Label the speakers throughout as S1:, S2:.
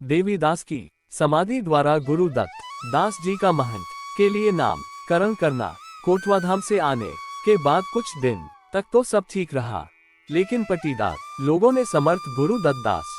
S1: देवीदास की समाधि द्वारा गुरु दत्त दास जी का महंत के लिए नामकरण करना। कोटवाधाम से आने के बाद कुछ दिन तक तो सब ठीक रहा, लेकिन पटीदार लोगों ने समर्थ गुरु दत्त दास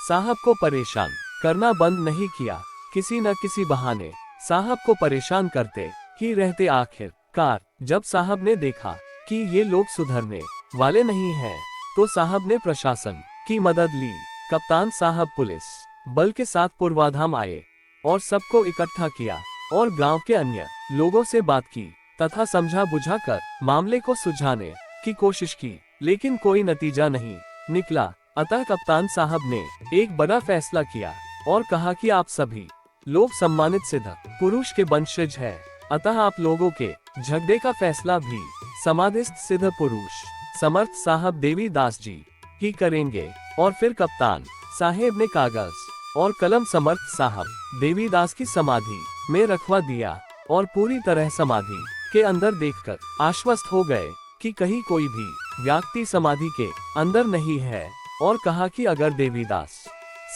S1: साहब को परेशान करना बंद नहीं किया। किसी न किसी बहाने साहब को परेशान करते ही रहते। आखिरकार जब साहब ने देखा कि ये लोग सुधरने वाले नहीं हैं, तो साहब ने प्रशासन की मदद ली। कप्तान साहब पुलिस बल के साथ पूर्वाधाम आए और सबको इकट्ठा किया और गांव के अन्य लोगों से बात की तथा समझा बुझा कर मामले को सुलझाने की कोशिश की, लेकिन कोई नतीजा नहीं निकला। अतः कप्तान साहब ने एक बड़ा फैसला किया और कहा कि आप सभी लोग सम्मानित सिद्ध पुरुष के वंशज हैं, अतः आप लोगों के झगड़े का फैसला भी समाधिस्थ सिद्ध पुरुष समर्थ साहब देवीदास जी ही करेंगे। और फिर कप्तान साहेब ने कागज और कलम समर्थ साहब देवीदास की समाधि में रखवा दिया और पूरी तरह समाधि के अंदर देखकर आश्वस्त हो गए कि कहीं कोई भी व्यक्ति समाधि के अंदर नहीं है, और कहा कि अगर देवीदास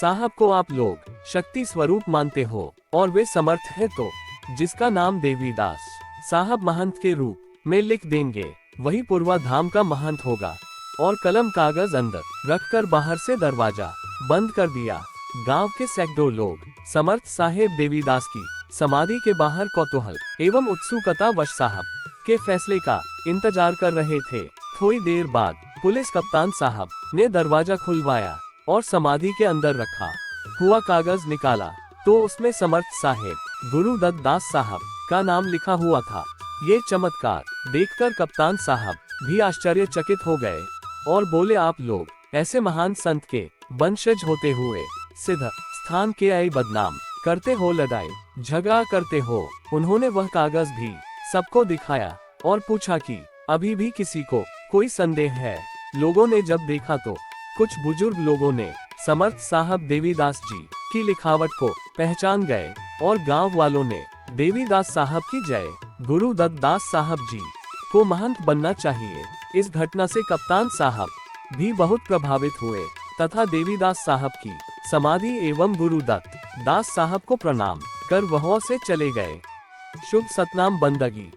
S1: साहब को आप लोग शक्ति स्वरूप मानते हो और वे समर्थ है, तो जिसका नाम देवीदास साहब महंत के रूप में लिख देंगे वही पूर्वाधाम का महंत होगा। और कलम कागज अंदर रखकर बाहर से दरवाजा बंद कर दिया। गांव के सैकड़ों लोग समर्थ साहेब देवीदास की समाधि के बाहर कौतूहल एवं उत्सुकता वश साहब के फैसले का इंतजार कर रहे थे। थोड़ी देर बाद पुलिस कप्तान साहब ने दरवाजा खुलवाया और समाधि के अंदर रखा हुआ कागज निकाला, तो उसमें समर्थ साहेब गुरु दत्त दास साहब का नाम लिखा हुआ था। ये चमत्कार देखकर कप्तान साहब भी आश्चर्यचकित हो गए और बोले, आप लोग ऐसे महान संत के वंशज होते हुए सिद्ध स्थान के आई बदनाम करते हो, लड़ाई झगड़ा करते हो। उन्होंने वह कागज भी सबको दिखाया और पूछा कि अभी भी किसी को कोई संदेह है। लोगों ने जब देखा तो कुछ बुजुर्ग लोगों ने समर्थ साहब देवीदास जी की लिखावट को पहचान गए और गांव वालों ने देवीदास साहब की जय, गुरु दत्त दास साहब जी को महंत बनना चाहिए। इस घटना से कप्तान साहब भी बहुत प्रभावित हुए तथा देवीदास साहब की समाधि एवं गुरु दत्त दास साहब को प्रणाम कर वहां से चले गए। शुभ सतनाम बंदगी।